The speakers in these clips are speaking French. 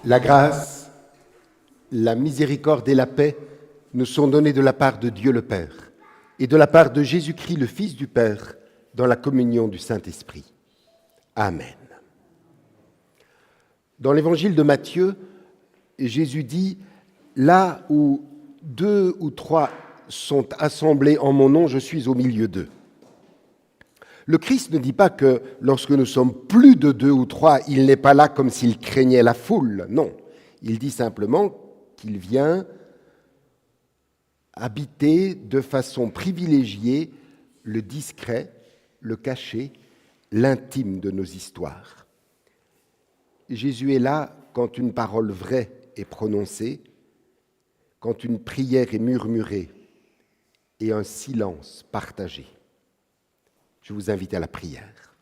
La grâce, la miséricorde et la paix nous sont données de la part de Dieu le Père et de la part de Jésus-Christ, le Fils du Père, dans la communion du Saint-Esprit. Amen. Dans l'évangile de Matthieu, Jésus dit « Là où 2 ou 3 sont assemblés en mon nom, je suis au milieu d'eux ». Le Christ ne dit pas que lorsque nous sommes plus de 2 ou 3, il n'est pas là comme s'il craignait la foule. Non, il dit simplement qu'il vient habiter de façon privilégiée le discret, le caché, l'intime de nos histoires. Jésus est là quand une parole vraie est prononcée, quand une prière est murmurée et un silence partagé. Je vous invite à la prière.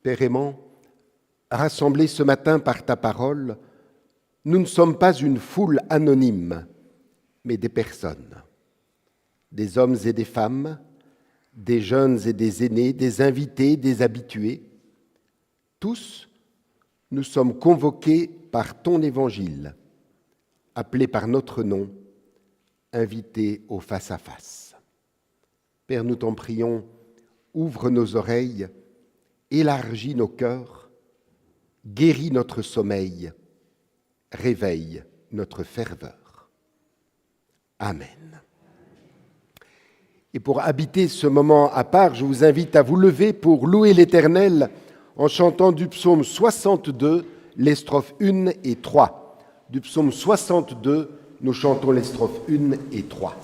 Père aimant, rassemblés ce matin par ta parole, nous ne sommes pas une foule anonyme, mais des personnes, des hommes et des femmes, des jeunes et des aînés, des invités, des habitués. Tous, nous sommes convoqués par ton évangile, appelés par notre nom, invités au face-à-face. Père, nous t'en prions, ouvre nos oreilles, élargis nos cœurs, guéris notre sommeil, réveille notre ferveur. Amen. Et pour habiter ce moment à part, je vous invite à vous lever pour louer l'Éternel en chantant du psaume 62, les strophes 1 et 3. Du psaume 62, nous chantons les strophes 1 et 3.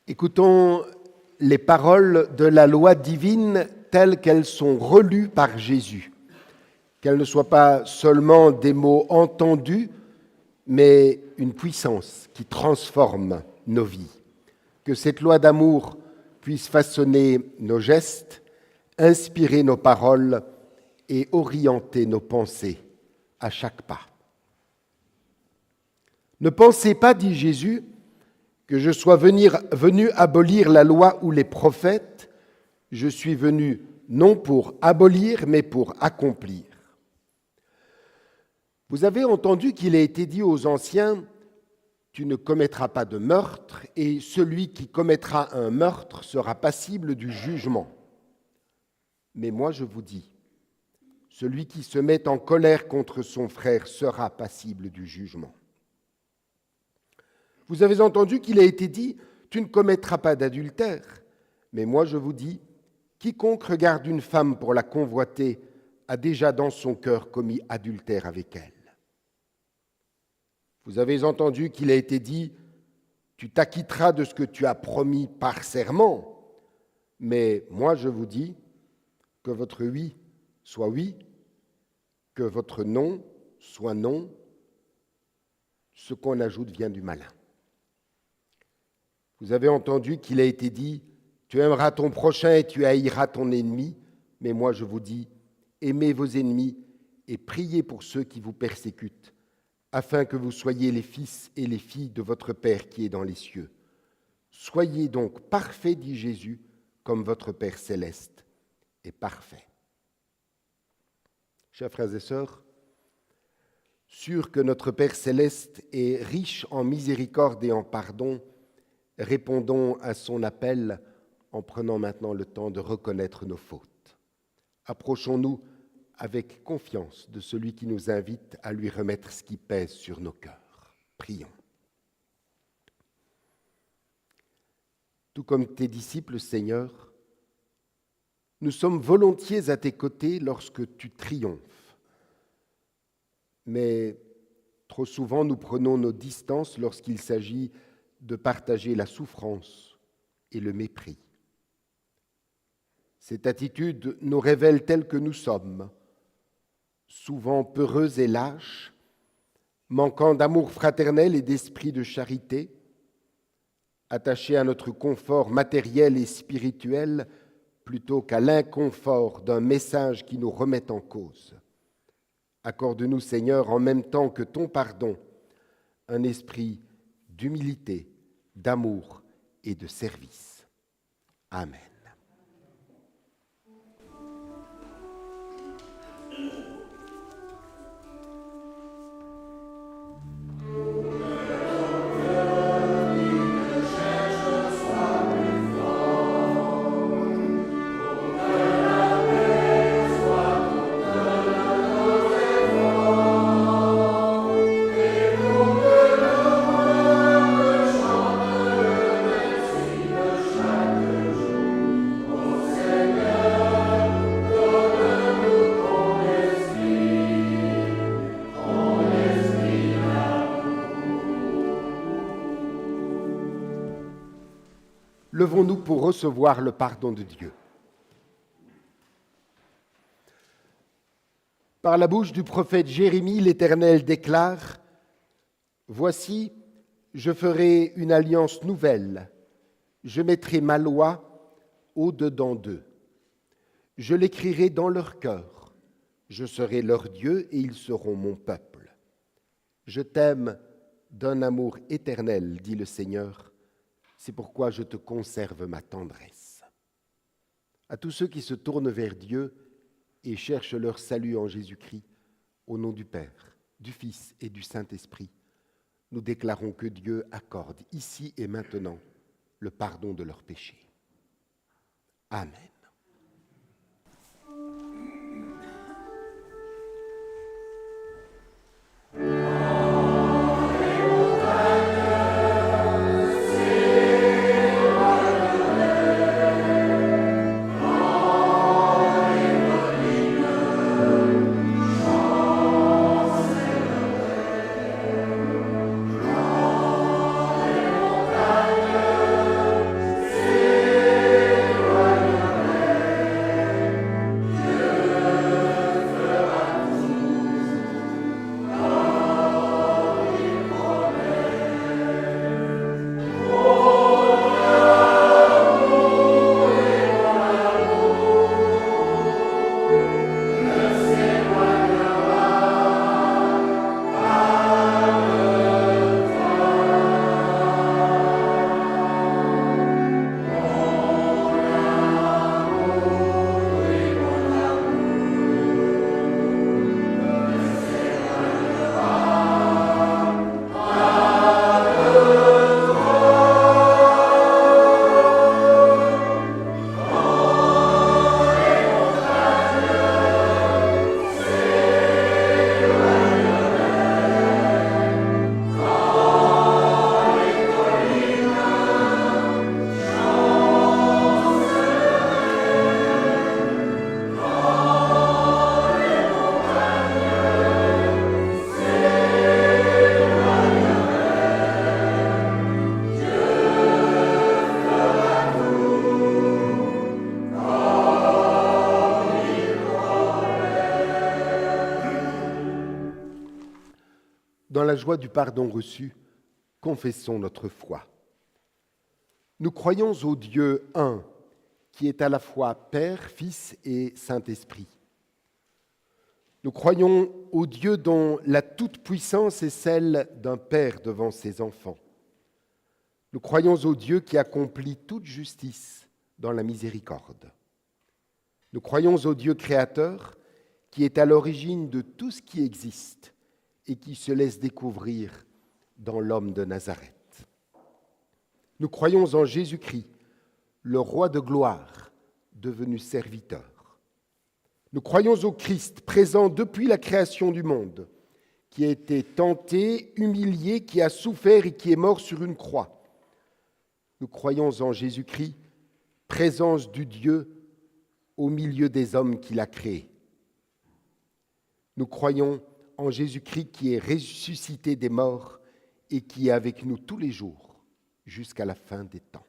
Écoutons les paroles de la loi divine telles qu'elles sont relues par Jésus, qu'elles ne soient pas seulement des mots entendus, mais une puissance qui transforme nos vies. Que cette loi d'amour puisse façonner nos gestes, inspirer nos paroles et orienter nos pensées à chaque pas. Ne pensez pas, dit Jésus, que je sois venu abolir la loi ou les prophètes. Je suis venu non pour abolir, mais pour accomplir. Vous avez entendu qu'il a été dit aux anciens, « Tu ne commettras pas de meurtre, et celui qui commettra un meurtre sera passible du jugement. » Mais moi je vous dis, celui qui se met en colère contre son frère sera passible du jugement. Vous avez entendu qu'il a été dit « Tu ne commettras pas d'adultère ». Mais moi je vous dis, quiconque regarde une femme pour la convoiter a déjà dans son cœur commis adultère avec elle. Vous avez entendu qu'il a été dit « Tu t'acquitteras de ce que tu as promis par serment ». Mais moi je vous dis que votre oui soit oui que votre non soit non, ce qu'on ajoute vient du malin. Vous avez entendu qu'il a été dit « Tu aimeras ton prochain et tu haïras ton ennemi », mais moi je vous dis « Aimez vos ennemis et priez pour ceux qui vous persécutent, afin que vous soyez les fils et les filles de votre Père qui est dans les cieux. Soyez donc parfaits, dit Jésus, comme votre Père céleste est parfait. » Chers frères et sœurs, sûr que notre Père céleste est riche en miséricorde et en pardon, répondons à son appel en prenant maintenant le temps de reconnaître nos fautes. Approchons-nous avec confiance de celui qui nous invite à lui remettre ce qui pèse sur nos cœurs. Prions. Tout comme tes disciples, Seigneur, nous sommes volontiers à tes côtés lorsque tu triomphes. Mais trop souvent, nous prenons nos distances lorsqu'il s'agit de partager la souffrance et le mépris. Cette attitude nous révèle tels que nous sommes, souvent peureux et lâches, manquant d'amour fraternel et d'esprit de charité, attachés à notre confort matériel et spirituel plutôt qu'à l'inconfort d'un message qui nous remet en cause. Accorde-nous, Seigneur, en même temps que ton pardon, un esprit d'humilité, d'amour et de service. Amen. Levons-nous pour recevoir le pardon de Dieu. Par la bouche du prophète Jérémie, l'Éternel déclare « Voici, je ferai une alliance nouvelle, je mettrai ma loi au-dedans d'eux. Je l'écrirai dans leur cœur, je serai leur Dieu et ils seront mon peuple. Je t'aime d'un amour éternel, dit le Seigneur. C'est pourquoi je te conserve ma tendresse. » À tous ceux qui se tournent vers Dieu et cherchent leur salut en Jésus-Christ, au nom du Père, du Fils et du Saint-Esprit, nous déclarons que Dieu accorde ici et maintenant le pardon de leurs péchés. Amen. dans la joie du pardon reçu, confessons notre foi. Nous croyons au Dieu un, qui est à la fois Père, Fils et Saint-Esprit. Nous croyons au Dieu dont la toute-puissance est celle d'un Père devant ses enfants. Nous croyons au Dieu qui accomplit toute justice dans la miséricorde. Nous croyons au Dieu créateur qui est à l'origine de tout ce qui existe et qui se laisse découvrir dans l'homme de Nazareth. Nous croyons en Jésus-Christ, le roi de gloire, devenu serviteur. Nous croyons au Christ, présent depuis la création du monde, qui a été tenté, humilié, qui a souffert et qui est mort sur une croix. Nous croyons en Jésus-Christ, présence du Dieu au milieu des hommes qu'il a créés. Nous croyons en Jésus-Christ qui est ressuscité des morts et qui est avec nous tous les jours jusqu'à la fin des temps.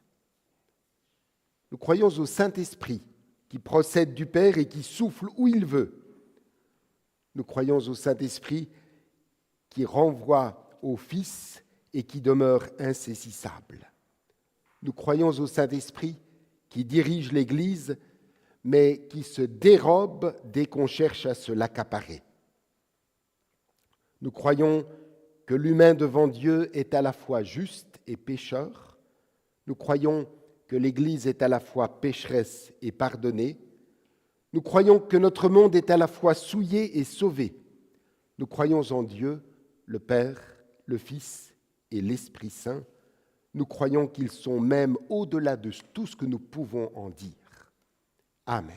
Nous croyons au Saint-Esprit qui procède du Père et qui souffle où il veut. Nous croyons au Saint-Esprit qui renvoie au Fils et qui demeure insaisissable. Nous croyons au Saint-Esprit qui dirige l'Église, mais qui se dérobe dès qu'on cherche à se l'accaparer. Nous croyons que l'humain devant Dieu est à la fois juste et pécheur. Nous croyons que l'Église est à la fois pécheresse et pardonnée. Nous croyons que notre monde est à la fois souillé et sauvé. Nous croyons en Dieu, le Père, le Fils et l'Esprit Saint. Nous croyons qu'ils sont même au-delà de tout ce que nous pouvons en dire. Amen.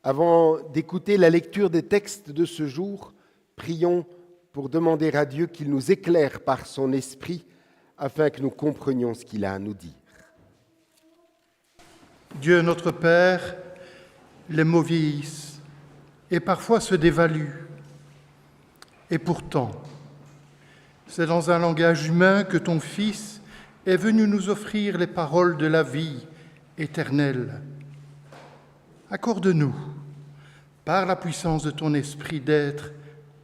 Avant d'écouter la lecture des textes de ce jour, prions pour demander à Dieu qu'il nous éclaire par son esprit afin que nous comprenions ce qu'il a à nous dire. Dieu notre Père, les mots vieillissent et parfois se dévaluent. Et pourtant, c'est dans un langage humain que ton Fils est venu nous offrir les paroles de la vie éternelle. Accorde-nous, par la puissance de ton esprit, d'être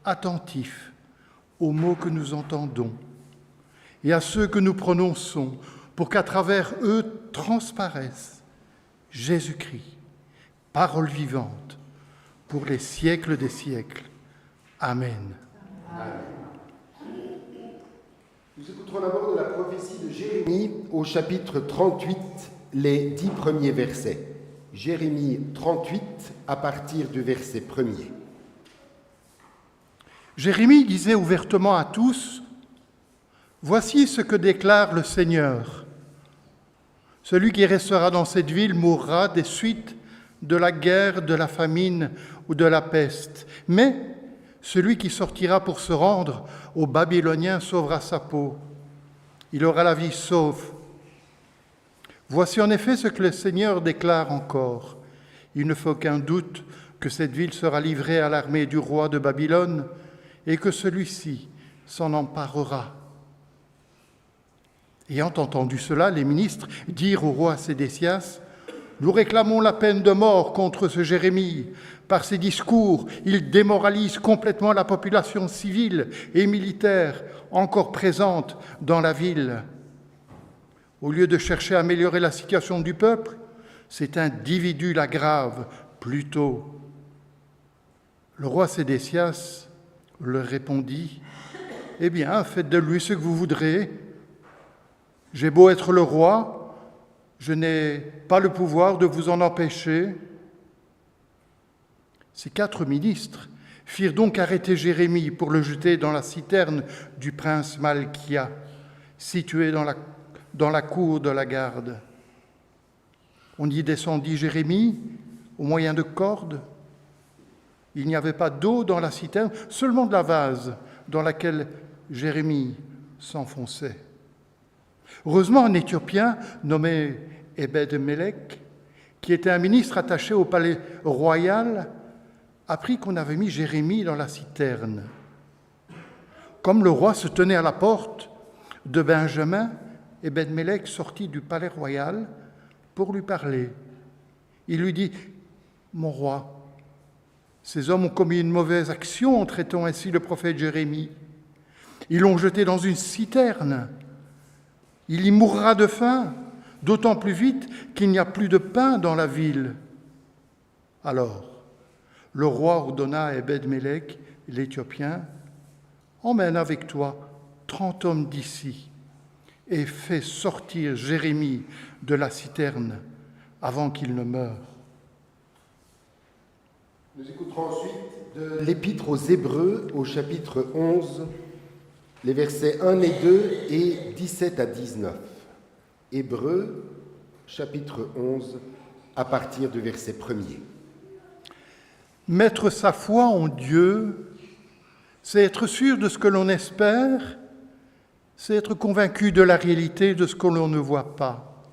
attentifs aux mots que nous entendons et à ceux que nous prononçons, pour qu'à travers eux transparaisse Jésus-Christ, parole vivante, pour les siècles des siècles. Amen. Amen. Nous écouterons d'abord de la prophétie de Jérémie au chapitre 38, les 10 premiers versets. Jérémie 38, à partir du verset 1er. Jérémie disait ouvertement à tous : « Voici ce que déclare le Seigneur. Celui qui restera dans cette ville mourra des suites de la guerre, de la famine ou de la peste. Mais celui qui sortira pour se rendre aux Babyloniens sauvera sa peau. Il aura la vie sauve. Voici en effet ce que le Seigneur déclare encore. Il ne fait aucun doute que cette ville sera livrée à l'armée du roi de Babylone et que celui-ci s'en emparera. » Ayant entendu cela, les ministres dirent au roi Sédécias : « Nous réclamons la peine de mort contre ce Jérémie. Par ses discours, il démoralise complètement la population civile et militaire encore présente dans la ville. » Au lieu de chercher à améliorer la situation du peuple, cet individu l'aggrave plutôt. Le roi Sédécias leur répondit, « Eh bien, faites de lui ce que vous voudrez. J'ai beau être le roi, je n'ai pas le pouvoir de vous en empêcher. » Ces 4 ministres firent donc arrêter Jérémie pour le jeter dans la citerne du prince Malchia, située dans la cour de la garde. On y descendit Jérémie au moyen de cordes. Il n'y avait pas d'eau dans la citerne, seulement de la vase dans laquelle Jérémie s'enfonçait. Heureusement, un Éthiopien nommé Ebed-Mélec, qui était un ministre attaché au palais royal, apprit qu'on avait mis Jérémie dans la citerne. Comme le roi se tenait à la porte de Benjamin, Ebed-Mélec sortit du palais royal pour lui parler. Il lui dit, « Mon roi, ces hommes ont commis une mauvaise action en traitant ainsi le prophète Jérémie. Ils l'ont jeté dans une citerne. Il y mourra de faim, d'autant plus vite qu'il n'y a plus de pain dans la ville. » Alors, le roi ordonna à Ebed-Mélec, l'Éthiopien, « Emmène avec toi 30 hommes d'ici et fais sortir Jérémie de la citerne avant qu'il ne meure. » Nous écouterons ensuite de l'Épître aux Hébreux au chapitre 11, les versets 1 et 2 et 17 à 19. Hébreux, chapitre 11, à partir du verset 1er. Mettre sa foi en Dieu, c'est être sûr de ce que l'on espère, c'est être convaincu de la réalité de ce que l'on ne voit pas.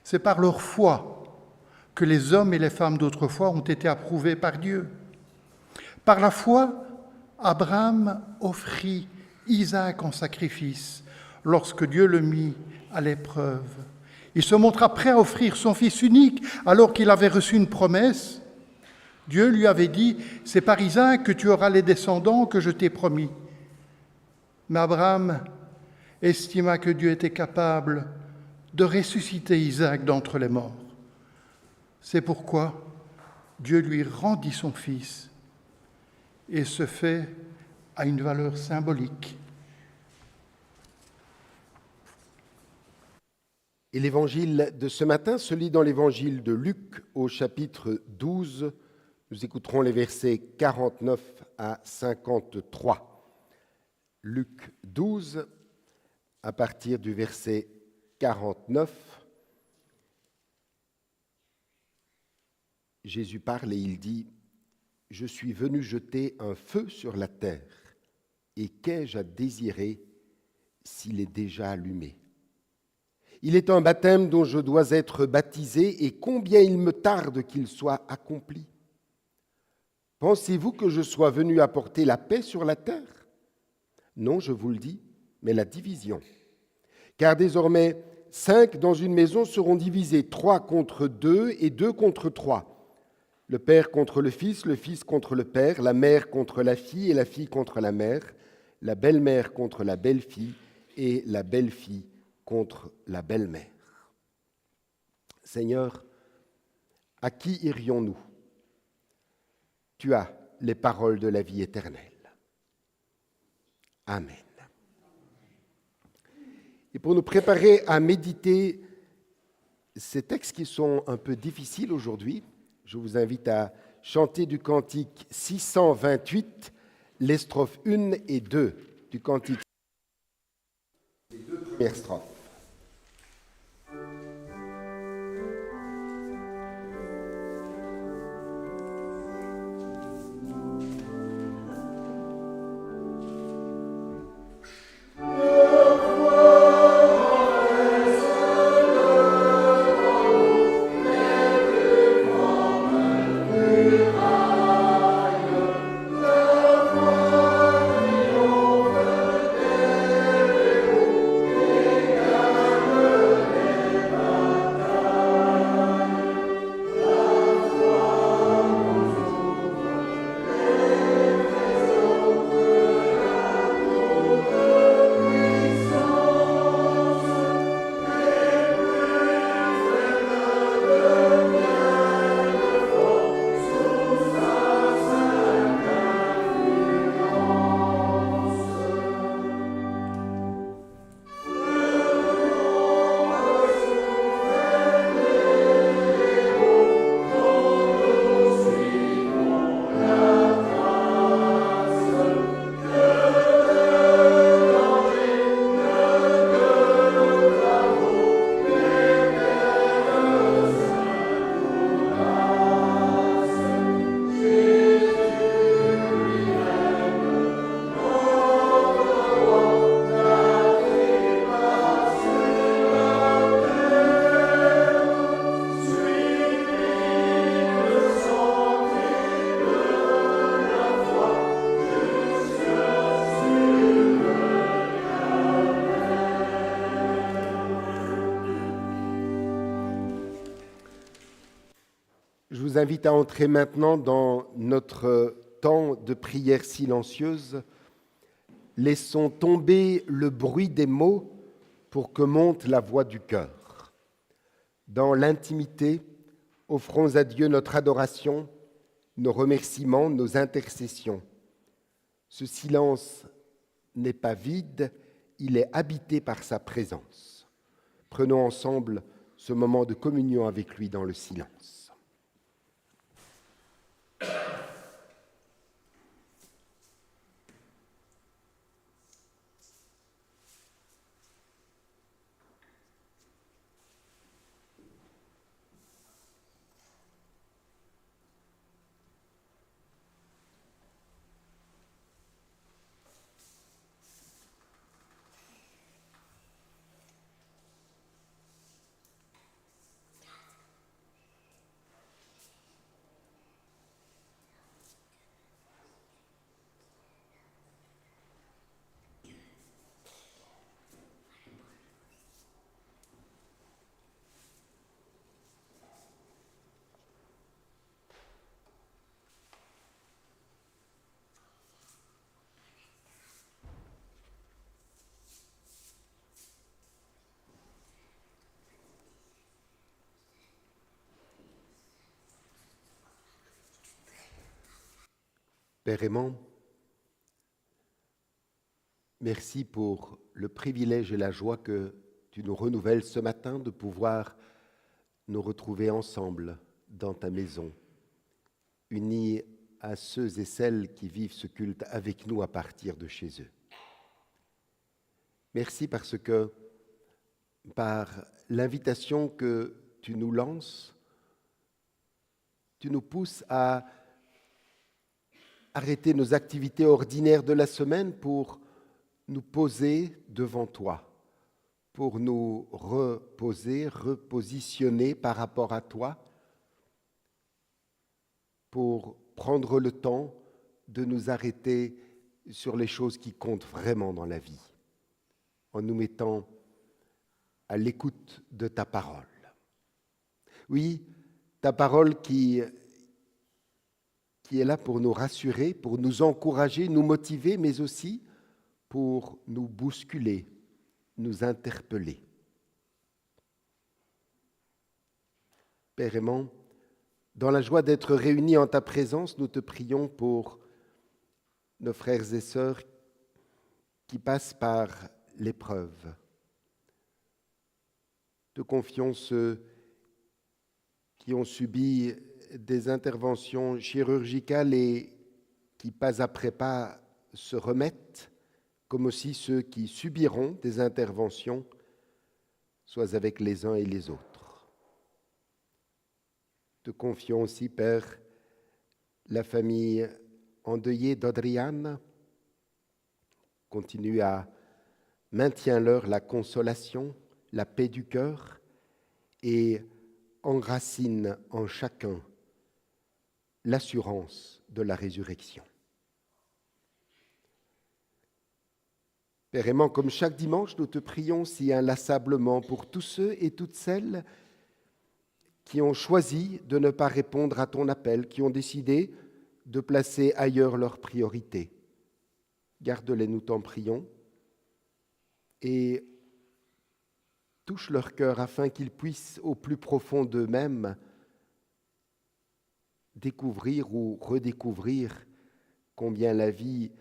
C'est par leur foi que les hommes et les femmes d'autrefois ont été approuvés par Dieu. Par la foi, Abraham offrit Isaac en sacrifice lorsque Dieu le mit à l'épreuve. Il se montra prêt à offrir son fils unique alors qu'il avait reçu une promesse. Dieu lui avait dit, « C'est par Isaac que tu auras les descendants que je t'ai promis. » Mais Abraham estima que Dieu était capable de ressusciter Isaac d'entre les morts. C'est pourquoi Dieu lui rendit son fils, et ce fait a une valeur symbolique. Et l'évangile de ce matin se lit dans l'évangile de Luc au chapitre 12. Nous écouterons les versets 49 à 53. Luc 12, à partir du verset 49. Jésus parle et il dit, « Je suis venu jeter un feu sur la terre, et qu'ai-je à désirer s'il est déjà allumé? Il est un baptême dont je dois être baptisé, et combien il me tarde qu'il soit accompli. Pensez-vous que je sois venu apporter la paix sur la terre? Non, je vous le dis, mais la division. Car désormais, 5 dans une maison seront divisés, 3 contre 2 et 2 contre 3. Le père contre le fils contre le père, la mère contre la fille et la fille contre la mère, la belle-mère contre la belle-fille et la belle-fille contre la belle-mère. » Seigneur, à qui irions-nous? Tu as les paroles de la vie éternelle. Amen. Et pour nous préparer à méditer ces textes qui sont un peu difficiles aujourd'hui, je vous invite à chanter du cantique 628, les strophes 1 et 2 du cantique. Les 2 premières strophes. vous invite à entrer maintenant dans notre temps de prière silencieuse. Laissons tomber le bruit des mots pour que monte la voix du cœur. Dans l'intimité, offrons à Dieu notre adoration, nos remerciements, nos intercessions. Ce silence n'est pas vide, il est habité par sa présence. Prenons ensemble ce moment de communion avec lui dans le silence. Père aimant, merci pour le privilège et la joie que tu nous renouvelles ce matin de pouvoir nous retrouver ensemble dans ta maison, unis à ceux et celles qui vivent ce culte avec nous à partir de chez eux. Merci parce que par l'invitation que tu nous lances, tu nous pousses à arrêter nos activités ordinaires de la semaine pour nous poser devant toi, pour nous reposer, repositionner par rapport à toi, pour prendre le temps de nous arrêter sur les choses qui comptent vraiment dans la vie, en nous mettant à l'écoute de ta parole. Oui, ta parole qui est là pour nous rassurer, pour nous encourager, nous motiver, mais aussi pour nous bousculer, nous interpeller. Père aimant, dans la joie d'être réunis en ta présence, nous te prions pour nos frères et sœurs qui passent par l'épreuve. Te confions ceux qui ont subi des interventions chirurgicales et qui, pas après pas, se remettent, comme aussi ceux qui subiront des interventions, soit avec les uns et les autres. Te confions aussi, Père, la famille endeuillée d'Adriane. Continue à maintiens-leur la consolation, la paix du cœur et enracine en chacun l'assurance de la résurrection. Père aimant, comme chaque dimanche, nous te prions si inlassablement pour tous ceux et toutes celles qui ont choisi de ne pas répondre à ton appel, qui ont décidé de placer ailleurs leurs priorités. Garde-les, nous t'en prions, et touche leur cœur afin qu'ils puissent, au plus profond d'eux-mêmes, découvrir ou redécouvrir combien la vie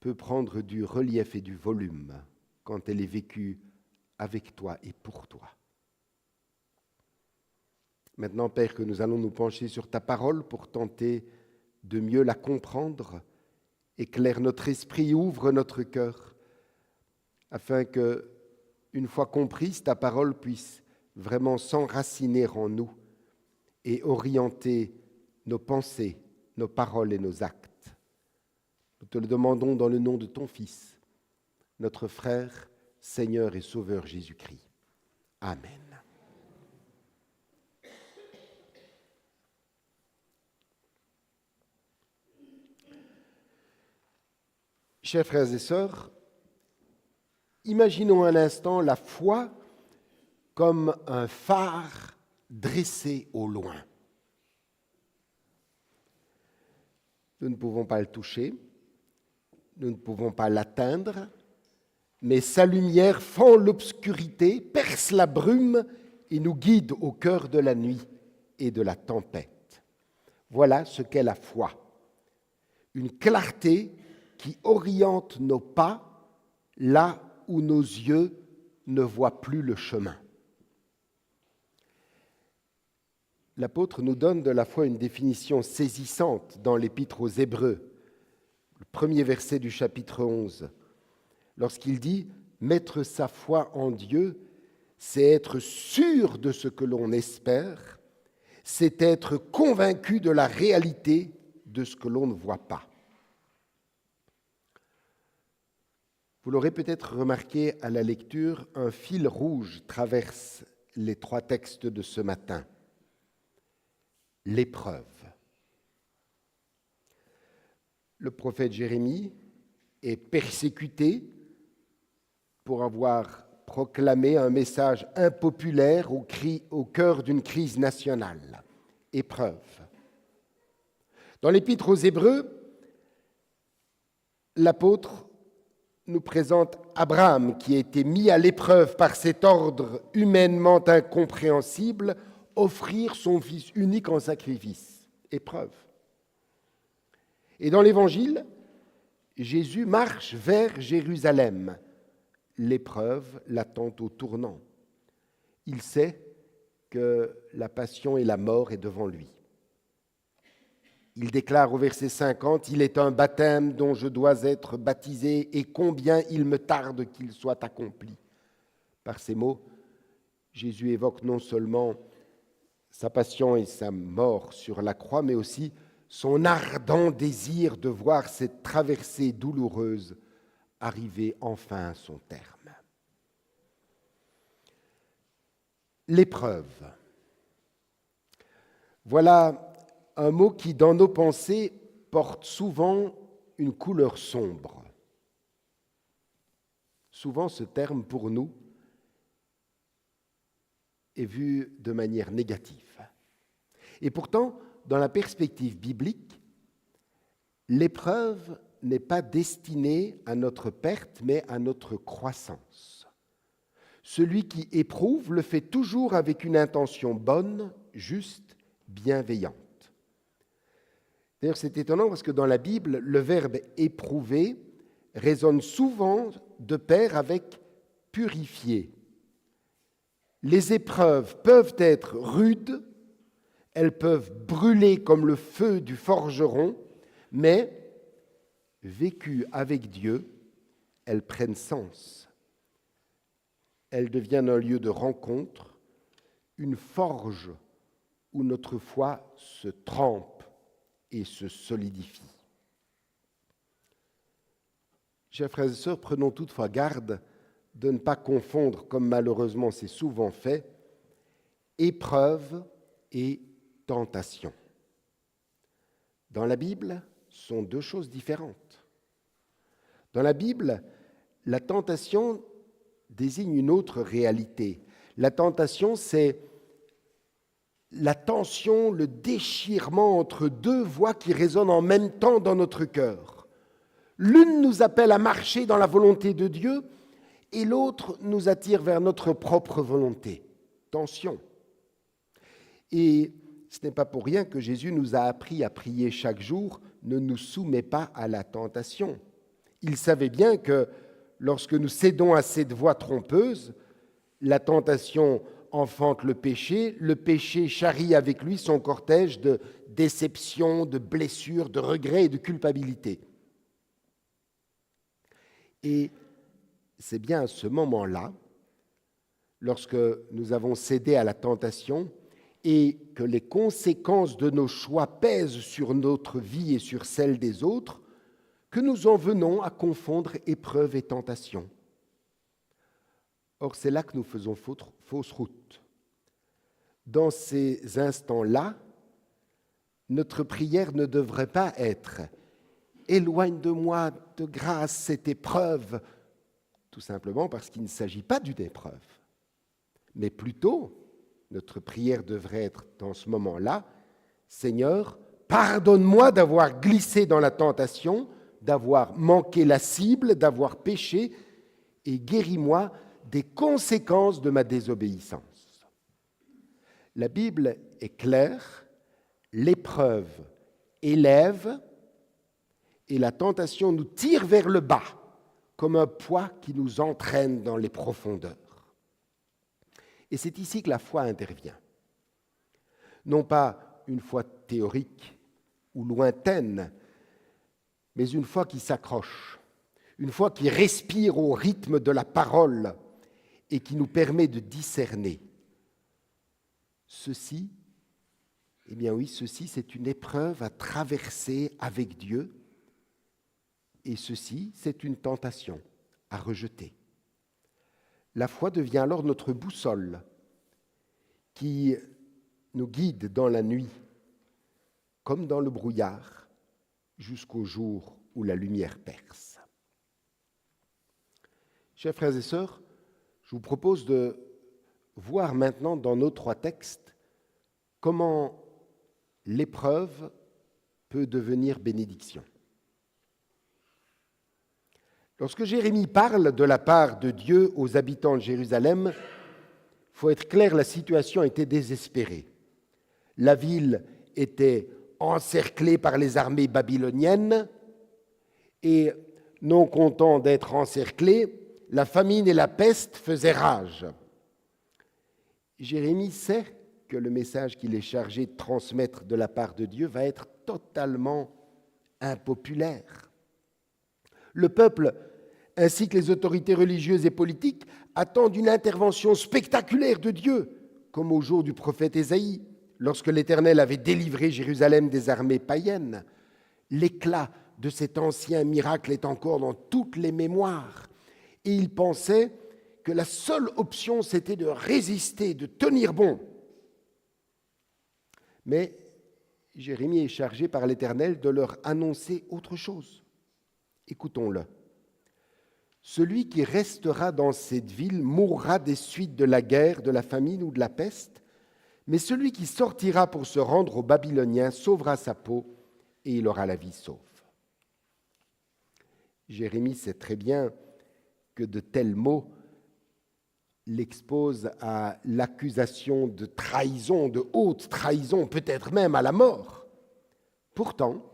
peut prendre du relief et du volume quand elle est vécue avec toi et pour toi. Maintenant, Père, que nous allons nous pencher sur ta parole pour tenter de mieux la comprendre, éclaire notre esprit, ouvre notre cœur, afin que, une fois comprise, ta parole puisse vraiment s'enraciner en nous et orienter nos pensées, nos paroles et nos actes. Nous te le demandons dans le nom de ton Fils, notre frère, Seigneur et Sauveur Jésus-Christ. Amen. Chers frères et sœurs, imaginons un instant la foi comme un phare dressé au loin. Nous ne pouvons pas le toucher, nous ne pouvons pas l'atteindre, mais sa lumière fend l'obscurité, perce la brume et nous guide au cœur de la nuit et de la tempête. Voilà ce qu'est la foi. Une clarté qui oriente nos pas là où nos yeux ne voient plus le chemin. L'apôtre nous donne de la foi une définition saisissante dans l'Épître aux Hébreux, le premier verset du chapitre 11, lorsqu'il dit « Mettre sa foi en Dieu, c'est être sûr de ce que l'on espère, c'est être convaincu de la réalité de ce que l'on ne voit pas. » Vous l'aurez peut-être remarqué à la lecture, un fil rouge traverse les trois textes de ce matin. L'épreuve. Le prophète Jérémie est persécuté pour avoir proclamé un message impopulaire au cœur d'une crise nationale. Épreuve. Dans l'Épître aux Hébreux, l'apôtre nous présente Abraham qui a été mis à l'épreuve par cet ordre humainement incompréhensible, offrir son fils unique en sacrifice. Épreuve. Et dans l'Évangile, Jésus marche vers Jérusalem. L'épreuve l'attend au tournant. Il sait que la passion et la mort est devant lui. Il déclare au verset 50, « Il est un baptême dont je dois être baptisé et combien il me tarde qu'il soit accompli. » Par ces mots, Jésus évoque non seulement sa passion et sa mort sur la croix, mais aussi son ardent désir de voir cette traversée douloureuse arriver enfin à son terme. L'épreuve. Voilà un mot qui, dans nos pensées, porte souvent une couleur sombre. Souvent, ce terme, pour nous, est vu de manière négative. Et pourtant, dans la perspective biblique, l'épreuve n'est pas destinée à notre perte, mais à notre croissance. Celui qui éprouve le fait toujours avec une intention bonne, juste, bienveillante. D'ailleurs, c'est étonnant parce que dans la Bible, le verbe « éprouver » résonne souvent de pair avec « purifier ». Les épreuves peuvent être rudes, elles peuvent brûler comme le feu du forgeron, mais, vécues avec Dieu, elles prennent sens. Elles deviennent un lieu de rencontre, une forge où notre foi se trempe et se solidifie. Chers frères et sœurs, prenons toutefois garde de ne pas confondre, comme malheureusement c'est souvent fait, épreuve et tentation. Dans la Bible, ce sont deux choses différentes. Dans la Bible, la tentation désigne une autre réalité. La tentation, c'est la tension, le déchirement entre deux voix qui résonnent en même temps dans notre cœur. L'une nous appelle à marcher dans la volonté de Dieu et l'autre nous attire vers notre propre volonté. Tension. Et ce n'est pas pour rien que Jésus nous a appris à prier chaque jour « Ne nous soumets pas à la tentation ». Il savait bien que lorsque nous cédons à cette voie trompeuse, la tentation enfante le péché charrie avec lui son cortège de déceptions, de blessures, de regrets et de culpabilité. Et c'est bien à ce moment-là, lorsque nous avons cédé à la tentation et que les conséquences de nos choix pèsent sur notre vie et sur celle des autres, que nous en venons à confondre épreuve et tentation. Or, c'est là que nous faisons fausse route. Dans ces instants-là, notre prière ne devrait pas être « Éloigne de moi de grâce cette épreuve », tout simplement parce qu'il ne s'agit pas d'une épreuve. Mais plutôt, notre prière devrait être dans ce moment-là « Seigneur, pardonne-moi d'avoir glissé dans la tentation, d'avoir manqué la cible, d'avoir péché, et guéris-moi des conséquences de ma désobéissance. La Bible est claire, l'épreuve élève et la tentation nous tire vers le bas, comme un poids qui nous entraîne dans les profondeurs. Et c'est ici que la foi intervient. Non pas une foi théorique ou lointaine, mais une foi qui s'accroche, une foi qui respire au rythme de la parole et qui nous permet de discerner. Ceci, eh bien oui, ceci, c'est une épreuve à traverser avec Dieu, et ceci, c'est une tentation à rejeter. La foi devient alors notre boussole qui nous guide dans la nuit, comme dans le brouillard, jusqu'au jour où la lumière perce. Chers frères et sœurs, je vous propose de voir maintenant dans nos 3 textes comment l'épreuve peut devenir bénédiction. Lorsque Jérémie parle de la part de Dieu aux habitants de Jérusalem, il faut être clair, la situation était désespérée. La ville était encerclée par les armées babyloniennes et, non content d'être encerclée, la famine et la peste faisaient rage. Jérémie sait que le message qu'il est chargé de transmettre de la part de Dieu va être totalement impopulaire. Le peuple, ainsi que les autorités religieuses et politiques, attendent une intervention spectaculaire de Dieu, comme au jour du prophète Ésaïe, lorsque l'Éternel avait délivré Jérusalem des armées païennes. L'éclat de cet ancien miracle est encore dans toutes les mémoires. Et ils pensaient que la seule option, c'était de résister, de tenir bon. Mais Jérémie est chargé par l'Éternel de leur annoncer autre chose. Écoutons-le. Celui qui restera dans cette ville mourra des suites de la guerre, de la famine ou de la peste, mais celui qui sortira pour se rendre aux Babyloniens sauvera sa peau et il aura la vie sauve. Jérémie sait très bien que de tels mots l'exposent à l'accusation de trahison, de haute trahison, peut-être même à la mort. Pourtant,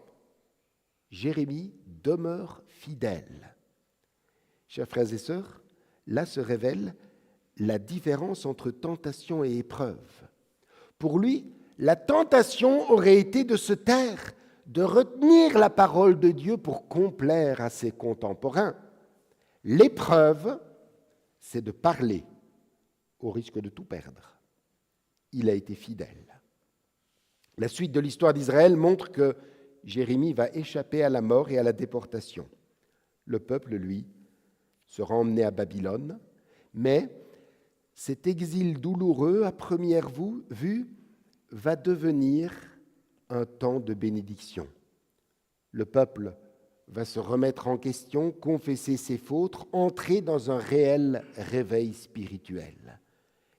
Jérémie demeure fidèle. Chers frères et sœurs, là se révèle la différence entre tentation et épreuve. Pour lui, la tentation aurait été de se taire, de retenir la parole de Dieu pour complaire à ses contemporains. L'épreuve, c'est de parler au risque de tout perdre. Il a été fidèle. La suite de l'histoire d'Israël montre que Jérémie va échapper à la mort et à la déportation. Le peuple, lui, sera emmené à Babylone, mais cet exil douloureux, à première vue, va devenir un temps de bénédiction. Le peuple va se remettre en question, confesser ses fautes, entrer dans un réel réveil spirituel.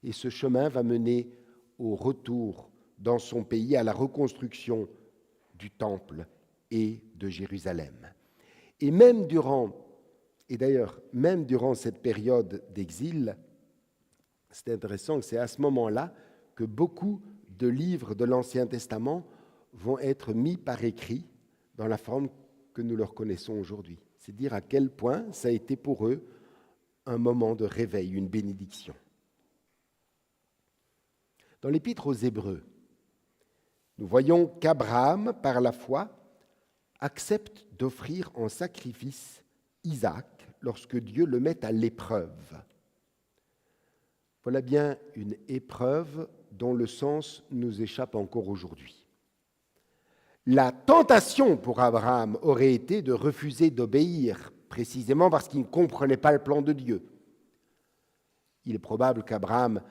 Et ce chemin va mener au retour dans son pays, à la reconstruction du temple et de Jérusalem. Et même durant cette période d'exil, c'est intéressant que c'est à ce moment-là que beaucoup de livres de l'Ancien Testament vont être mis par écrit dans la forme que nous leur connaissons aujourd'hui. C'est dire à quel point ça a été pour eux un moment de réveil, une bénédiction. Dans l'Épître aux Hébreux, nous voyons qu'Abraham, par la foi, accepte d'offrir en sacrifice Isaac lorsque Dieu le met à l'épreuve. Voilà bien une épreuve dont le sens nous échappe encore aujourd'hui. La tentation pour Abraham aurait été de refuser d'obéir, précisément parce qu'il ne comprenait pas le plan de Dieu. Il est probable qu'Abraham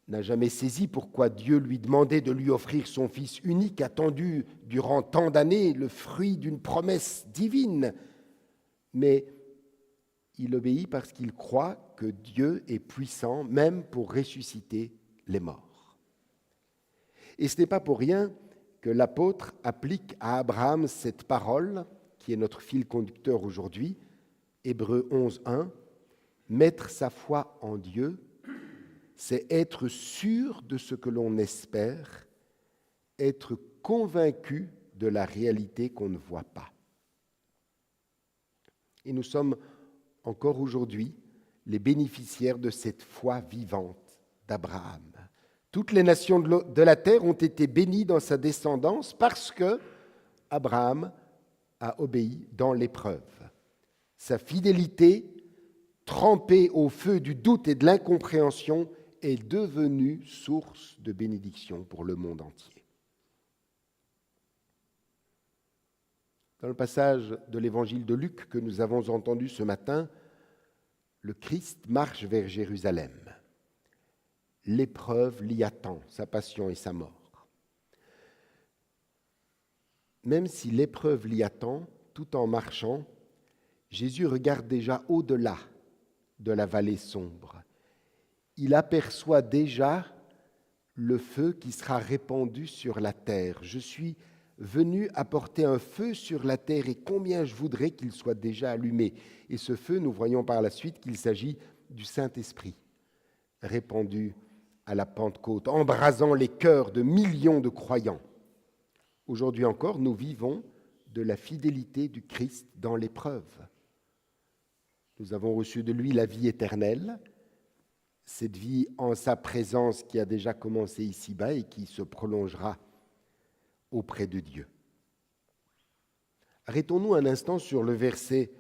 n'a jamais saisi pourquoi Dieu lui demandait de lui offrir son fils unique, attendu durant tant d'années, le fruit d'une promesse divine. Mais il obéit parce qu'il croit que Dieu est puissant, même pour ressusciter les morts. Et ce n'est pas pour rien que l'apôtre applique à Abraham cette parole, qui est notre fil conducteur aujourd'hui, Hébreux 11:1, mettre sa foi en Dieu, c'est être sûr de ce que l'on espère, être convaincu de la réalité qu'on ne voit pas. Et nous sommes encore aujourd'hui les bénéficiaires de cette foi vivante d'Abraham. Toutes les nations de la terre ont été bénies dans sa descendance parce que Abraham a obéi dans l'épreuve. Sa fidélité, trempée au feu du doute et de l'incompréhension, est devenue source de bénédiction pour le monde entier. Dans le passage de l'évangile de Luc que nous avons entendu ce matin, le Christ marche vers Jérusalem. L'épreuve l'y attend, sa passion et sa mort. Même si l'épreuve l'y attend, tout en marchant, Jésus regarde déjà au-delà de la vallée sombre. Il aperçoit déjà le feu qui sera répandu sur la terre. Je suis venu apporter un feu sur la terre et combien je voudrais qu'il soit déjà allumé. Et ce feu, nous voyons par la suite qu'il s'agit du Saint-Esprit, répandu à la Pentecôte, embrasant les cœurs de millions de croyants. Aujourd'hui encore, nous vivons de la fidélité du Christ dans l'épreuve. Nous avons reçu de lui la vie éternelle, cette vie en sa présence qui a déjà commencé ici-bas et qui se prolongera auprès de Dieu. Arrêtons-nous un instant sur le verset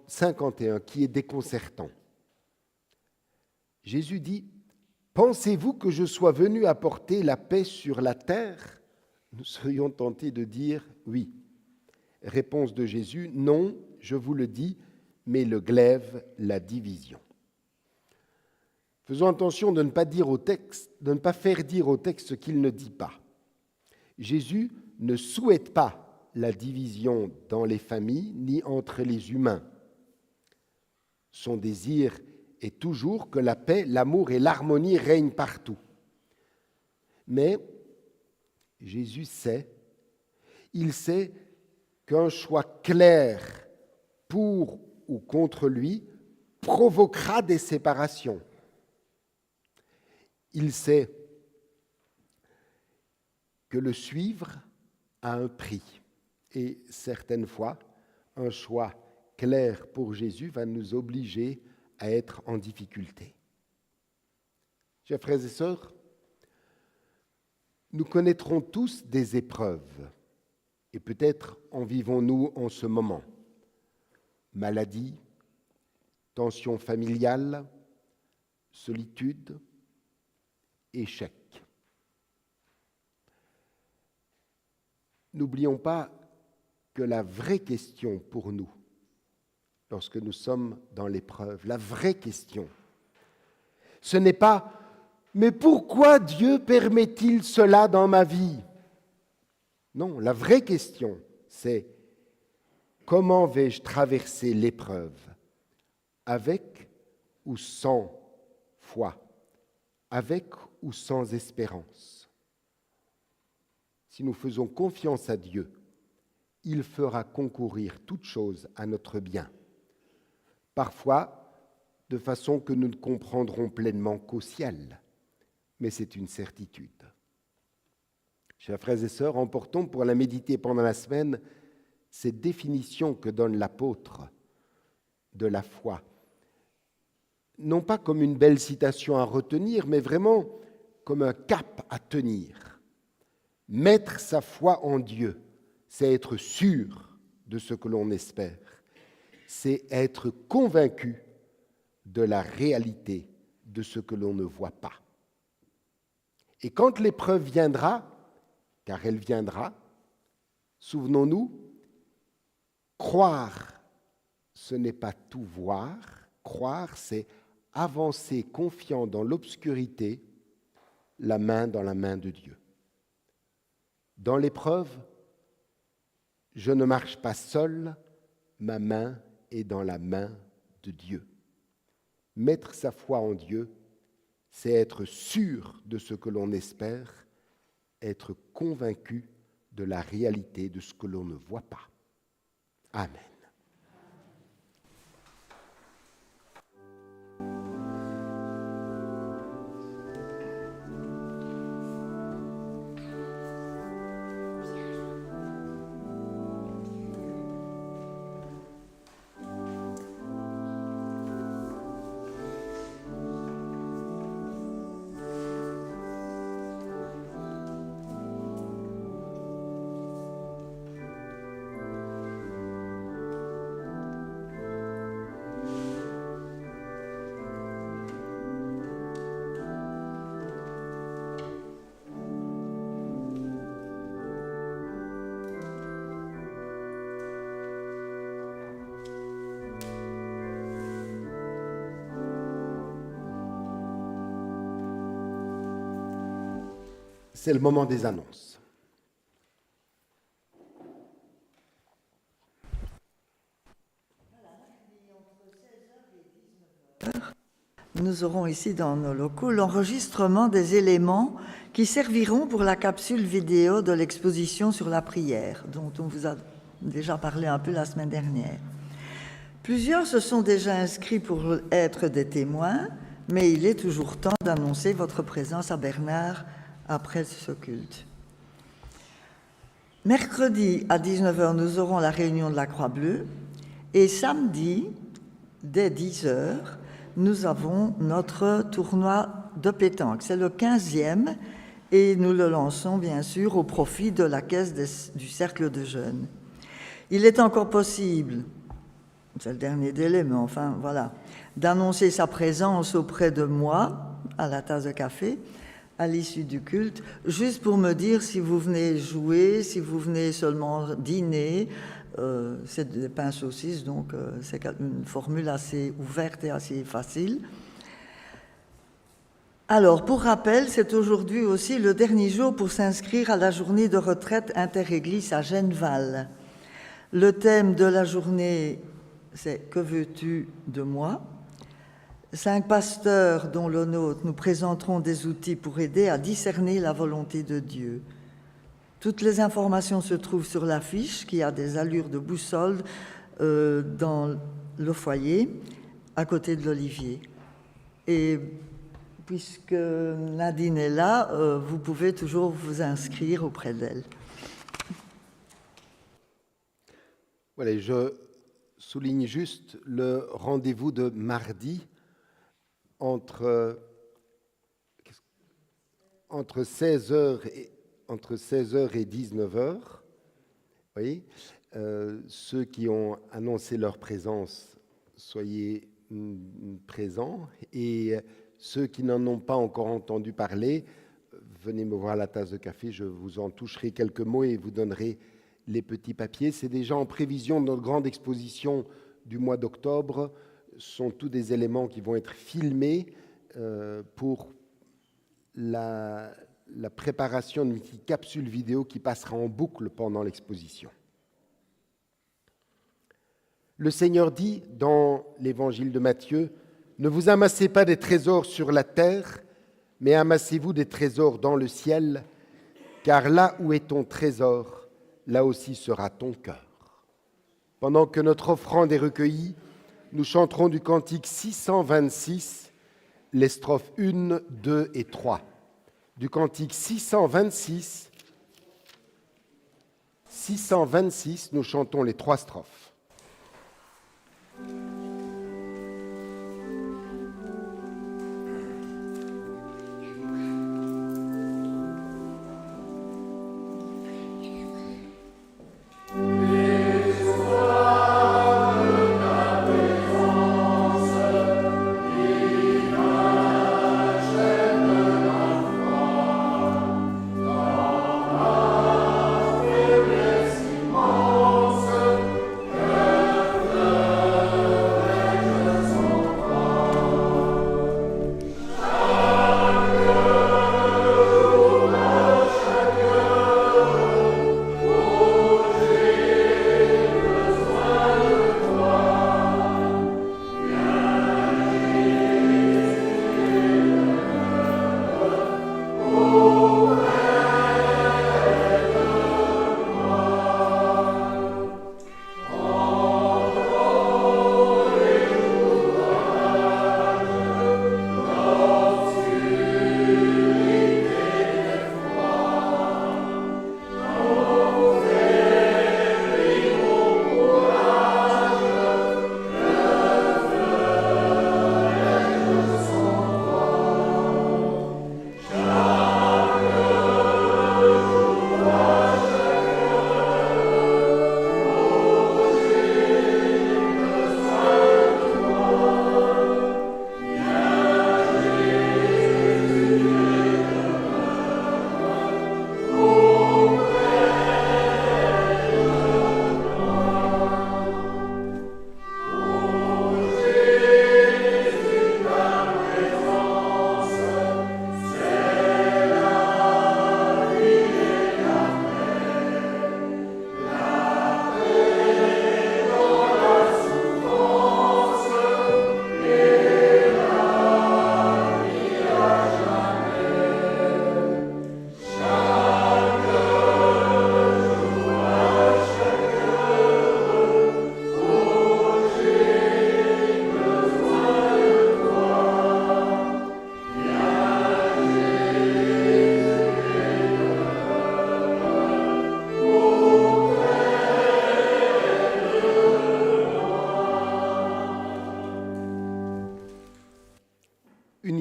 51 qui est déconcertant. Jésus dit « Pensez-vous que je sois venu apporter la paix sur la terre ?» Nous serions tentés de dire « Oui ». Réponse de Jésus « Non, je vous le dis, mais le glaive, la division. » Faisons attention de ne pas dire au texte, de ne pas faire dire au texte ce qu'il ne dit pas. Jésus ne souhaite pas la division dans les familles ni entre les humains. Son désir est toujours que la paix, l'amour et l'harmonie règnent partout. Mais Jésus sait, il sait qu'un choix clair pour ou contre lui provoquera des séparations. Il sait que le suivre a un prix. Et certaines fois, un choix clair pour Jésus va nous obliger à être en difficulté. Chers frères et sœurs, nous connaîtrons tous des épreuves, et peut-être en vivons-nous en ce moment. Maladie, tension familiale, solitude, échec. N'oublions pas que la vraie question pour nous, lorsque nous sommes dans l'épreuve, la vraie question, ce n'est pas « mais pourquoi Dieu permet-il cela dans ma vie ?» Non, la vraie question, c'est « comment vais-je traverser l'épreuve, avec ou sans foi, avec ou sans espérance ?» Si nous faisons confiance à Dieu, il fera concourir toutes choses à notre bien. Parfois, de façon que nous ne comprendrons pleinement qu'au ciel, mais c'est une certitude. Chers frères et sœurs, emportons pour la méditer pendant la semaine cette définition que donne l'apôtre de la foi. Non pas comme une belle citation à retenir, mais vraiment comme un cap à tenir. Mettre sa foi en Dieu, c'est être sûr de ce que l'on espère. C'est être convaincu de la réalité de ce que l'on ne voit pas. Et quand l'épreuve viendra, car elle viendra, souvenons-nous, croire, ce n'est pas tout voir. Croire, c'est avancer confiant dans l'obscurité, la main dans la main de Dieu. Dans l'épreuve, je ne marche pas seul, ma main est dans la main de Dieu. Mettre sa foi en Dieu, c'est être sûr de ce que l'on espère être convaincus de la réalité de ce que l'on ne voit pas. Amen. C'est le moment des annonces. Nous aurons ici dans nos locaux l'enregistrement des éléments qui serviront pour la capsule vidéo de l'exposition sur la prière, dont on vous a déjà parlé un peu la semaine dernière. Plusieurs se sont déjà inscrits pour être des témoins, mais il est toujours temps d'annoncer votre présence à Bernard après ce culte. Mercredi à 19h, nous aurons la réunion de la Croix-Bleue et samedi, dès 10h, nous avons notre tournoi de pétanque. C'est le 15e et nous le lançons bien sûr au profit de la caisse du Cercle de Jeunes. Il est encore possible, c'est le dernier délai, mais enfin voilà, d'annoncer sa présence auprès de moi à la tasse de café à l'issue du culte, juste pour me dire si vous venez jouer, si vous venez seulement dîner. C'est des pains saucisses, donc c'est une formule assez ouverte et assez facile. Alors, pour rappel, c'est aujourd'hui aussi le dernier jour pour s'inscrire à la journée de retraite interéglise à Genneval. Le thème de la journée, c'est « Que veux-tu de moi ?» 5 pasteurs, dont le nôtre, nous présenteront des outils pour aider à discerner la volonté de Dieu. Toutes les informations se trouvent sur l'affiche qui a des allures de boussole dans le foyer, à côté de l'olivier. Et puisque Nadine est là, vous pouvez toujours vous inscrire auprès d'elle. Voilà, je souligne juste le rendez-vous de mardi entre 16h et 19h. Oui, ceux qui ont annoncé leur présence, soyez présents. Et ceux qui n'en ont pas encore entendu parler, venez me voir à la tasse de café, je vous en toucherai quelques mots et vous donnerai les petits papiers. C'est déjà en prévision de notre grande exposition du mois d'octobre. Ce sont tous des éléments qui vont être filmés pour la préparation d'une petite capsule vidéo qui passera en boucle pendant l'exposition. Le Seigneur dit dans l'évangile de Matthieu, « Ne vous amassez pas des trésors sur la terre, mais amassez-vous des trésors dans le ciel, car là où est ton trésor, là aussi sera ton cœur. » Pendant que notre offrande est recueillie, nous chanterons du cantique 626, les strophes 1, 2 et 3. Du cantique 626, nous chantons les 3 strophes.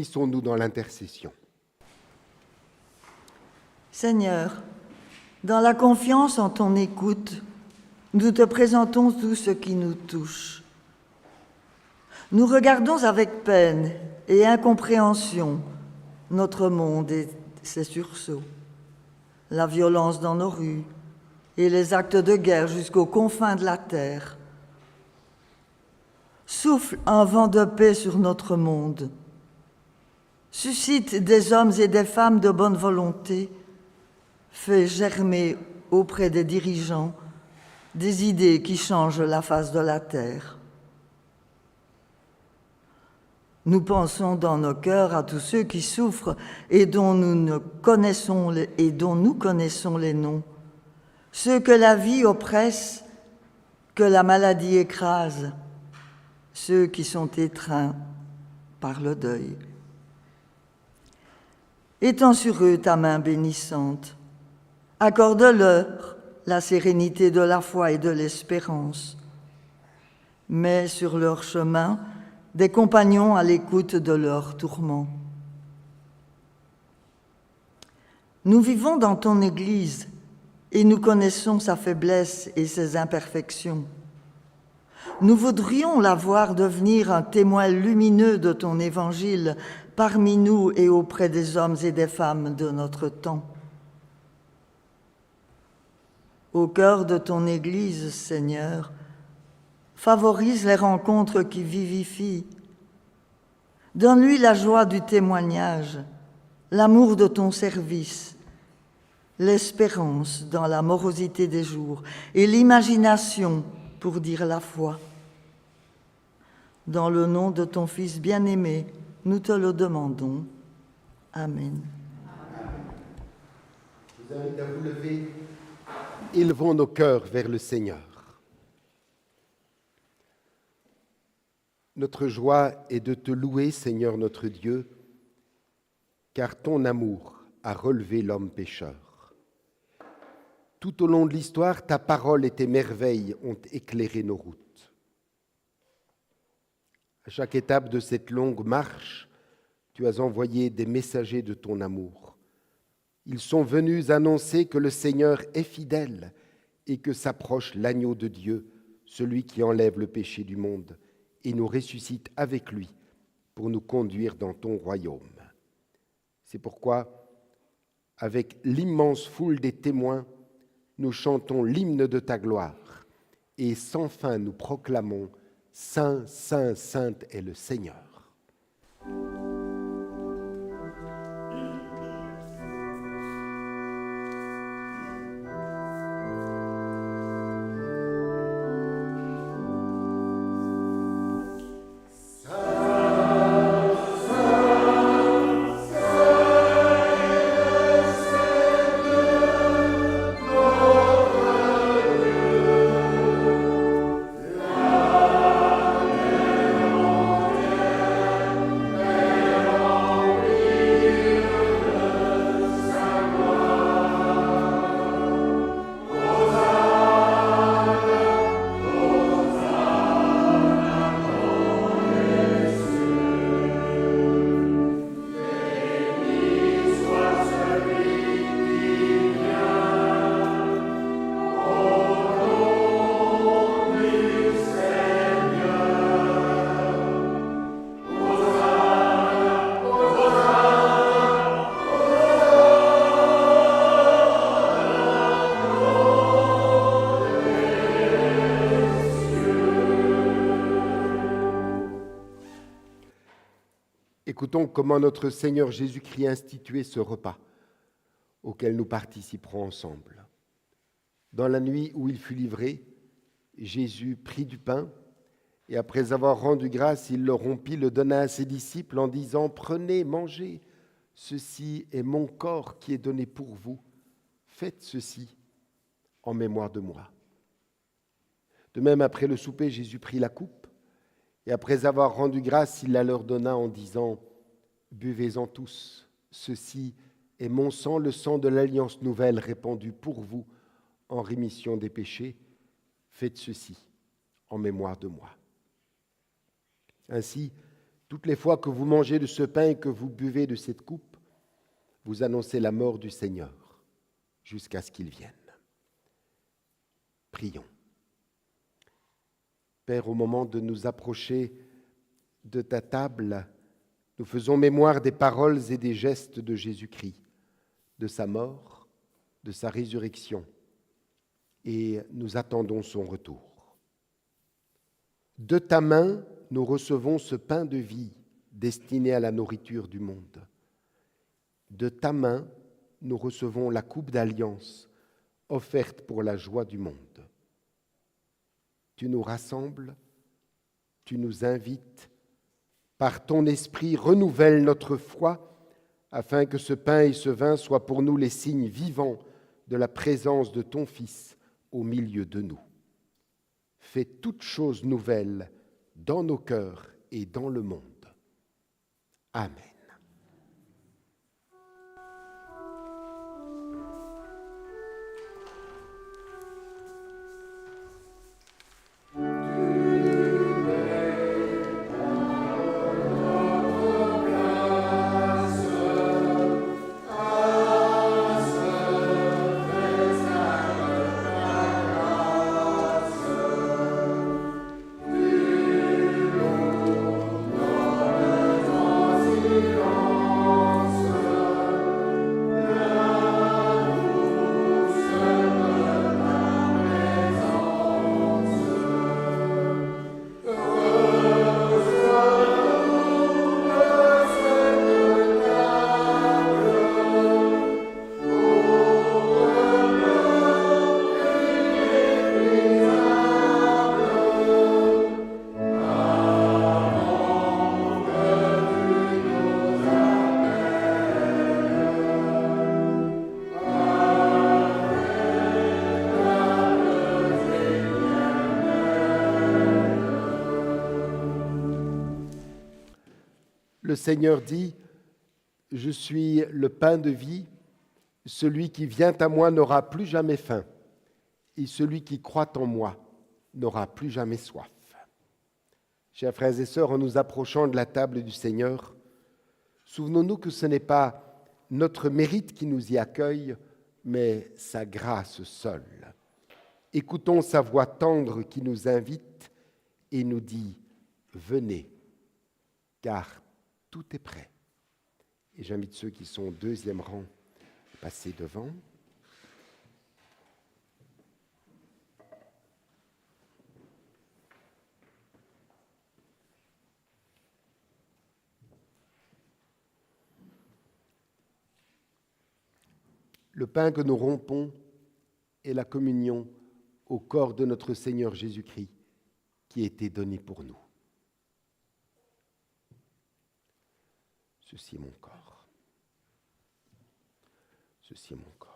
Unissons-nous dans l'intercession. Seigneur, dans la confiance en ton écoute, nous te présentons tout ce qui nous touche. Nous regardons avec peine et incompréhension notre monde et ses sursauts, la violence dans nos rues et les actes de guerre jusqu'aux confins de la terre. Souffle un vent de paix sur notre monde. Suscite des hommes et des femmes de bonne volonté. Fais germer auprès des dirigeants des idées qui changent la face de la terre. Nous pensons dans nos cœurs à tous ceux qui souffrent et dont nous connaissons les noms, ceux que la vie oppresse, que la maladie écrase, ceux qui sont étreints par le deuil. Étends sur eux ta main bénissante, accorde-leur la sérénité de la foi et de l'espérance. Mets sur leur chemin des compagnons à l'écoute de leurs tourments. Nous vivons dans ton Église et nous connaissons sa faiblesse et ses imperfections. Nous voudrions la voir devenir un témoin lumineux de ton Évangile parmi nous et auprès des hommes et des femmes de notre temps. Au cœur de ton Église, Seigneur, favorise les rencontres qui vivifient. Donne-lui la joie du témoignage, l'amour de ton service, l'espérance dans la morosité des jours et l'imagination pour dire la foi. Dans le nom de ton Fils bien-aimé, nous te le demandons. Amen. Je vous invite à vous lever. Élevons nos cœurs vers le Seigneur. Notre joie est de te louer, Seigneur notre Dieu, car ton amour a relevé l'homme pécheur. Tout au long de l'histoire, ta parole et tes merveilles ont éclairé nos routes. À chaque étape de cette longue marche, tu as envoyé des messagers de ton amour. Ils sont venus annoncer que le Seigneur est fidèle et que s'approche l'agneau de Dieu, celui qui enlève le péché du monde et nous ressuscite avec lui pour nous conduire dans ton royaume. C'est pourquoi, avec l'immense foule des témoins, nous chantons l'hymne de ta gloire et sans fin nous proclamons « Saint, Saint, Saint est le Seigneur ». Écoutons comment notre Seigneur Jésus-Christ a institué ce repas auquel nous participerons ensemble. Dans la nuit où il fut livré, Jésus prit du pain et après avoir rendu grâce, il le rompit, le donna à ses disciples en disant « Prenez, mangez, ceci est mon corps qui est donné pour vous. Faites ceci en mémoire de moi. » De même, après le souper, Jésus prit la coupe et après avoir rendu grâce, il la leur donna en disant « Buvez-en tous, ceci est mon sang, le sang de l'alliance nouvelle répandu pour vous en rémission des péchés. Faites ceci en mémoire de moi. » Ainsi, Toutes les fois que vous mangez de ce pain et que vous buvez de cette coupe, vous annoncez la mort du Seigneur jusqu'à ce qu'il vienne. Prions. Père, au moment de nous approcher de ta table, nous faisons mémoire des paroles et des gestes de Jésus-Christ, de sa mort, de sa résurrection, et nous attendons son retour. De ta main, nous recevons ce pain de vie destiné à la nourriture du monde. De ta main, nous recevons la coupe d'alliance offerte pour la joie du monde. Tu nous rassembles, tu nous invites, par ton esprit, renouvelle notre foi afin que ce pain et ce vin soient pour nous les signes vivants de la présence de ton Fils au milieu de nous. Fais toutes choses nouvelles dans nos cœurs et dans le monde. Amen. Le Seigneur dit, « Je suis le pain de vie, celui qui vient à moi n'aura plus jamais faim, et celui qui croit en moi n'aura plus jamais soif. » Chers frères et sœurs, en nous approchant de la table du Seigneur, souvenons-nous que ce n'est pas notre mérite qui nous y accueille, mais sa grâce seule. Écoutons sa voix tendre qui nous invite et nous dit, « Venez, car tout est prêt. » Et j'invite ceux qui sont au deuxième rang à passer devant. Le pain que nous rompons est la communion au corps de notre Seigneur Jésus-Christ qui a été donné pour nous. Ceci est mon corps. Ceci est mon corps.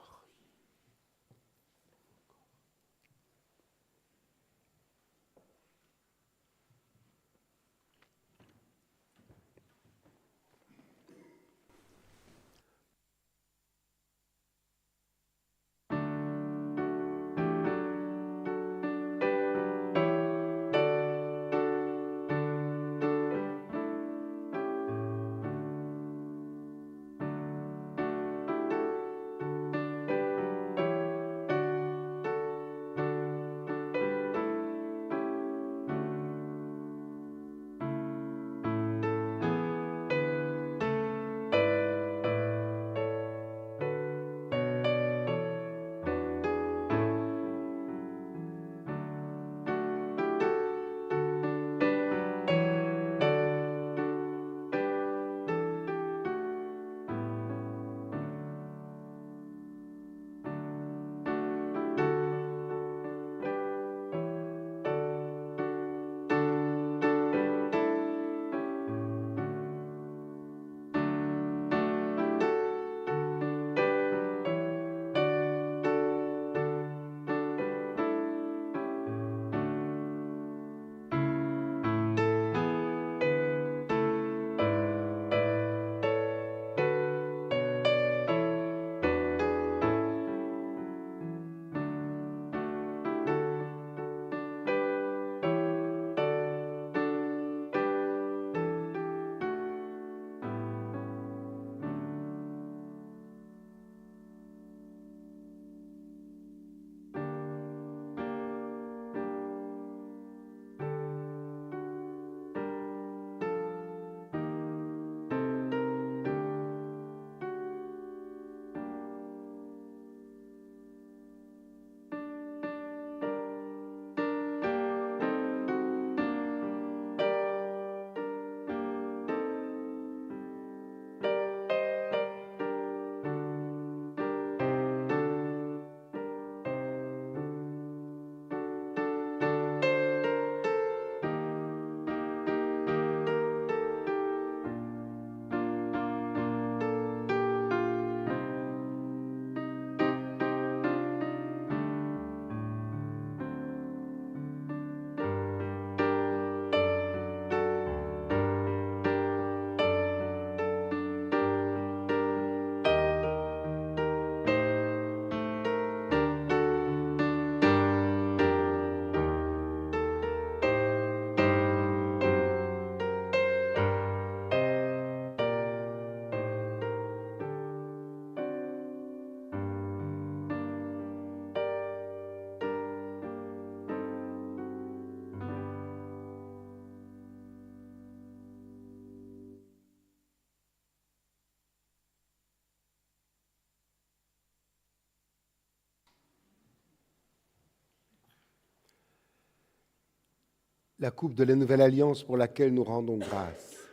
la coupe de la nouvelle alliance pour laquelle nous rendons grâce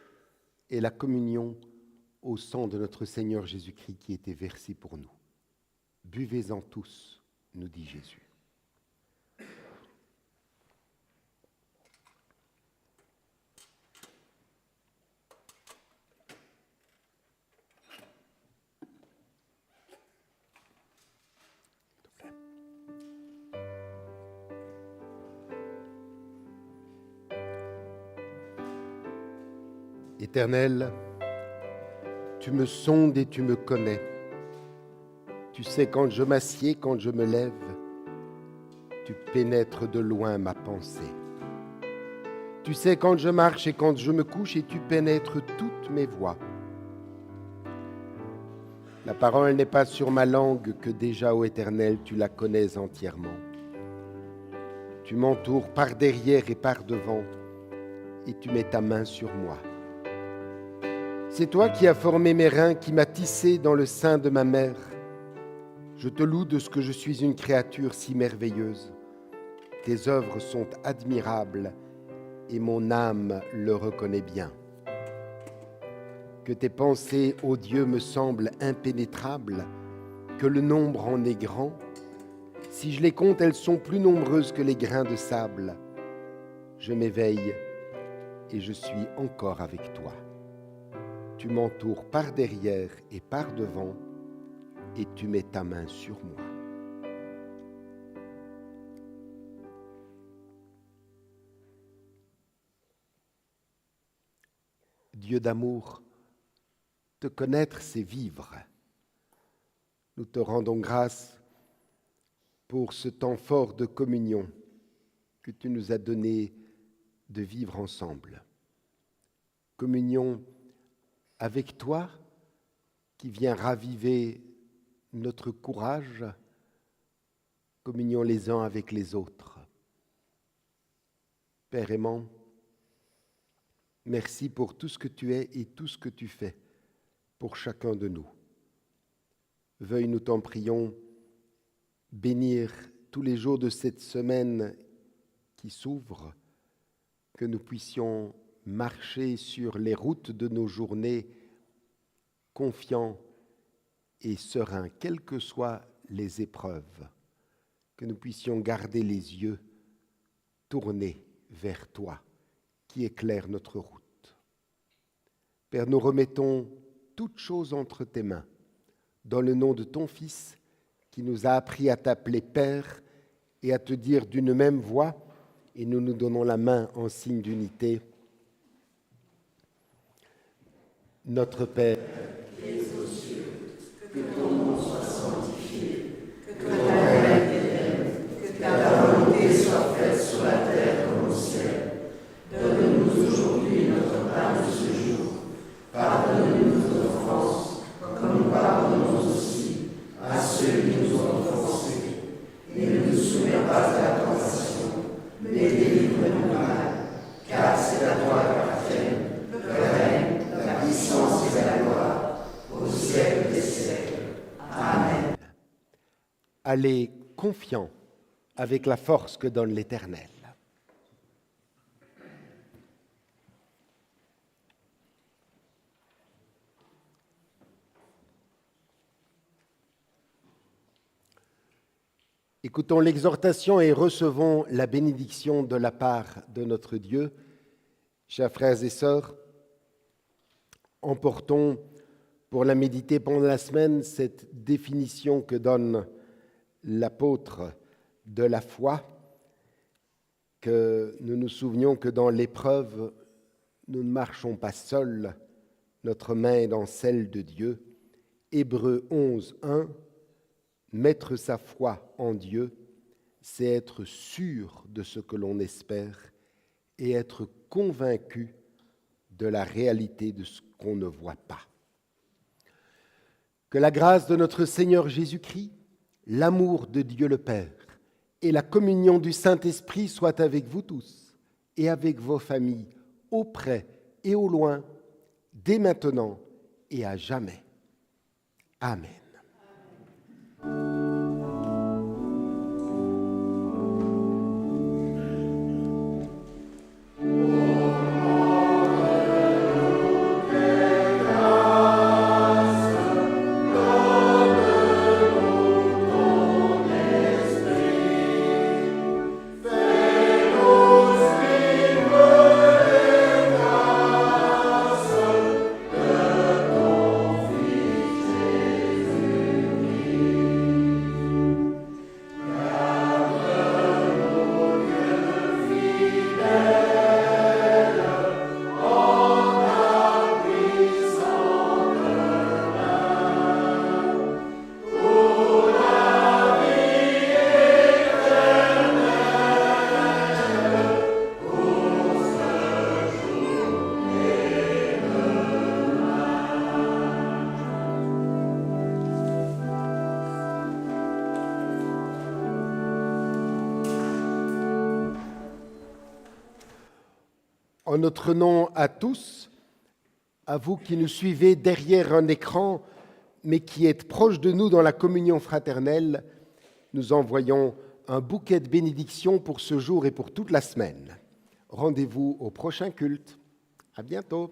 et la communion au sang de notre Seigneur Jésus-Christ qui était versé pour nous. Buvez-en tous, nous dit Jésus. Éternel, tu me sondes et tu me connais. Tu sais quand je m'assieds, quand je me lève. Tu pénètres de loin ma pensée. Tu sais quand je marche et quand je me couche et tu pénètres toutes mes voies. La parole n'est pas sur ma langue que déjà, ô Éternel, tu la connais entièrement. Tu m'entoures par derrière et par devant et tu mets ta main sur moi. C'est toi qui as formé mes reins, qui m'as tissé dans le sein de ma mère. Je te loue de ce que je suis une créature si merveilleuse. Tes œuvres sont admirables et mon âme le reconnaît bien. Que tes pensées, ô Dieu, me semblent impénétrables, que le nombre en est grand. Si je les compte, elles sont plus nombreuses que les grains de sable. Je m'éveille et je suis encore avec toi. Tu m'entoures par derrière et par devant, et tu mets ta main sur moi. Dieu d'amour, te connaître, c'est vivre. Nous te rendons grâce pour ce temps fort de communion que tu nous as donné de vivre ensemble. Communion avec toi, qui vient raviver notre courage, communion les uns avec les autres. Père aimant, merci pour tout ce que tu es et tout ce que tu fais pour chacun de nous. Veuille, nous t'en prions, bénir tous les jours de cette semaine qui s'ouvre, que nous puissions marcher sur les routes de nos journées confiants et sereins, quelles que soient les épreuves, que nous puissions garder les yeux tournés vers toi, qui éclaire notre route. Père, nous remettons toutes choses entre tes mains, dans le nom de ton Fils, qui nous a appris à t'appeler Père et à te dire d'une même voix, et nous nous donnons la main en signe d'unité. Notre Père, qui es aux cieux, que ton nom soit sanctifié, que ton règne vienne, que ta volonté soit faite sur la terre comme au ciel. Donne-nous aujourd'hui notre pain de ce jour. Pardonne-nous nos offenses, comme nous pardonnons aussi à ceux qui nous ont offensés. Et ne nous soumets pas à la tentation, mais délivre-nous du mal, car c'est à toi qu'appartiennent le règne, la puissance et la gloire, au siècle des siècles. Amen. allez confiants avec la force que donne l'Éternel. Écoutons l'exhortation et recevons la bénédiction de la part de notre Dieu. Chers frères et sœurs, emportons pour la méditer pendant la semaine cette définition que donne l'apôtre de la foi, que nous nous souvenions que dans l'épreuve, nous ne marchons pas seuls, notre main est dans celle de Dieu. Hébreux 11, 1. Mettre sa foi en Dieu, c'est être sûr de ce que l'on espère et être convaincu de la réalité de ce qu'on ne voit pas. Que la grâce de notre Seigneur Jésus-Christ, l'amour de Dieu le Père et la communion du Saint-Esprit soient avec vous tous et avec vos familles, auprès et au loin, dès maintenant et à jamais. Amen. En notre nom à tous, à vous qui nous suivez derrière un écran, mais qui êtes proches de nous dans la communion fraternelle, nous envoyons un bouquet de bénédictions pour ce jour et pour toute la semaine. Rendez-vous au prochain culte. À bientôt.